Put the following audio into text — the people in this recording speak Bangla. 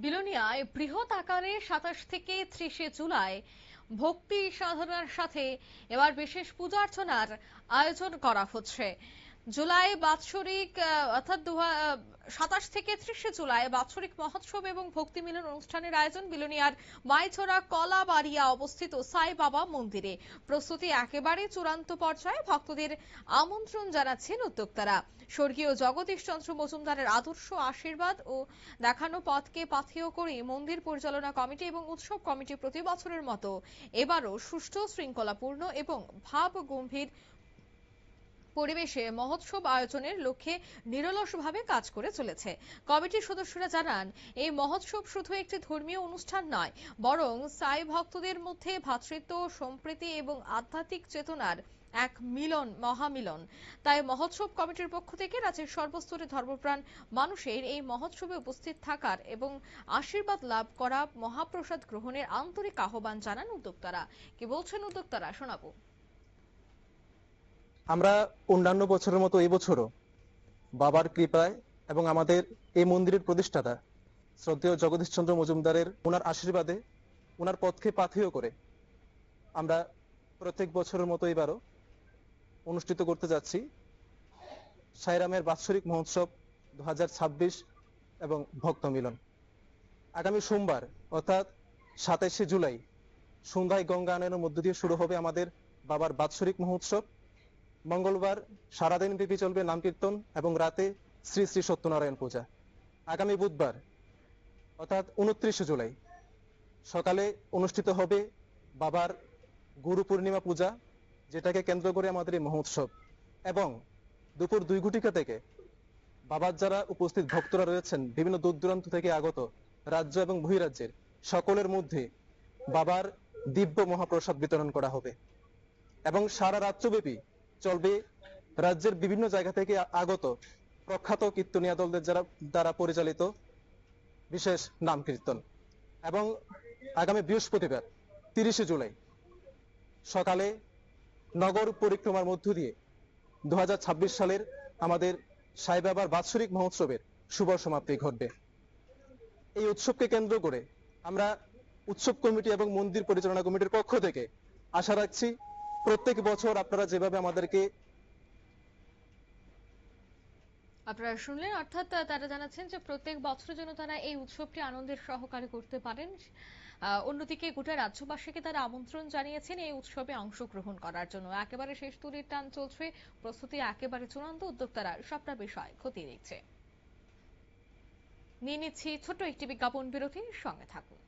বিলোনিয়ায় বৃহৎ আকারে 27 থেকে 30 জুলাই ভক্তি সাধনার সাথে এবার বিশেষ পূজা অর্চনার আয়োজন করা হচ্ছে। জুলাই বাৎসরিক অর্থাৎ 27 থেকে 30 জুলাই বাৎসরিক মহোৎসব এবং ভক্তি মিলন অনুষ্ঠানের আয়োজন বিলোনিয়ার মাইছড়া কলাবাড়িয়া অবস্থিত সাই বাবা মন্দিরে। প্রস্তুতি একেবারে চূড়ান্ত পর্যায়ে, ভক্তদের আমন্ত্রণ জানাচ্ছেন উদ্যোক্তারা। স্বর্গীয় জগদীশ চন্দ্র মজুমদারের আদর্শ আশীর্বাদ ও দেখানো পথকে পাথেয় করে মন্দির পরিচালনা কমিটি এবং উৎসব কমিটি প্রতি বছরের মতো এবারও সুষ্ঠু, শৃঙ্খলাপূর্ণ এবং ভাব গম্ভীর পরিবেশে মহোৎসব আয়োজনের লক্ষ্যে নিরলসভাবে কাজ করে চলেছে। কমিটির সদস্যরা জানান, এই মহোৎসব শুধু একটি ধর্মীয় অনুষ্ঠান নয়, বরং সাই ভক্তদের মধ্যে ভ্রাতৃত্ব, সম্প্রীতি এবং আধ্যাত্মিক চেতনার এক মহামিলন। তাই মহোৎসব কমিটির পক্ষ থেকে রাজ্যের সর্বস্তরে ধর্মপ্রাণ মানুষের এই মহোৎসবে উপস্থিত থাকার এবং আশীর্বাদ লাভ করা, মহাপ্রসাদ গ্রহণের আন্তরিক আহ্বান জানান উদ্যোক্তারা। কি বলছেন উদ্যোক্তারা, শোনাবো। আমরা অন্যান্য বছরের মতো এই বছরও বাবার কৃপায় এবং আমাদের এই মন্দিরের প্রতিষ্ঠাতা শ্রদ্ধেয় জগদীশ চন্দ্র মজুমদারের ওনার আশীর্বাদে, ওনার পথকে পাথেয় করে আমরা প্রত্যেক বছরের মতো এবারও অনুষ্ঠিত করতে যাচ্ছি সাইরামের বাৎসরিক মহোৎসব 2026 এবং ভক্ত মিলন। আগামী সোমবার অর্থাৎ 27শে জুলাই সন্ধ্যায় গঙ্গায়নের মধ্য দিয়ে শুরু হবে আমাদের বাবার বাৎসরিক মহোৎসব। মঙ্গলবার সারাদিন ব্যাপী চলবে নাম কীর্তন এবং রাতে শ্রী শ্রী সত্যনারায়ণ পূজা। আগামী বুধবার অর্থাৎ 29শে জুলাই সকালে অনুষ্ঠিত হবে বাবার গুরু পূর্ণিমা পূজা, যেটাকে কেন্দ্র করে আমাদের এই মহোৎসব। এবং দুপুর 2 ঘটিকা থেকে বাবার যারা উপস্থিত ভক্তরা রয়েছেন বিভিন্ন দূর দূরান্ত থেকে আগত রাজ্য এবং বহিরাজ্যের, সকলের মধ্যে বাবার দিব্য মহাপ্রসাদ বিতরণ করা হবে এবং সারা রাত্রব্যাপী চলবে রাজ্যের বিভিন্ন জায়গা থেকে আগত প্রখ্যাত কীর্তনিয়া দলদের দ্বারা পরিচালিত বিশেষ নাম কীর্তন। এবং আগামী বৃহস্পতিবার 30শে জুলাই সকালে নগর পরিক্রমার মধ্য দিয়ে 2026 সালের আমাদের সাই বাবার বাৎসরিক মহোৎসবের শুভ সমাপ্তি ঘটবে। এই উৎসবকে কেন্দ্র করে আমরা উৎসব কমিটি এবং মন্দির পরিচালনা কমিটির পক্ষ থেকে আশা রাখছি প্রত্যেক বছর আপনারা যেভাবে আমাদেরকে আপনারা শুনলেন, অর্থাৎ তারা জানাচ্ছেন যে প্রত্যেক বছর যেন তারা এই উৎসবটি আনন্দের সহকারে করতে পারেন। অন্যদিকে গোটা রাজ্যবাসীকে তারা আমন্ত্রণ জানিয়েছেন এই উৎসবে অংশগ্রহণ করার জন্য। একেবারে শেষ তুলির টান চলছে, প্রস্তুতি একেবারে চূড়ান্ত, উদ্যোক্তারা সবটা বিষয় খতিয়ে নিচ্ছে। নিয়ে নিচ্ছি ছোট্ট একটি বিজ্ঞাপন বিরতি, সঙ্গে থাকুন।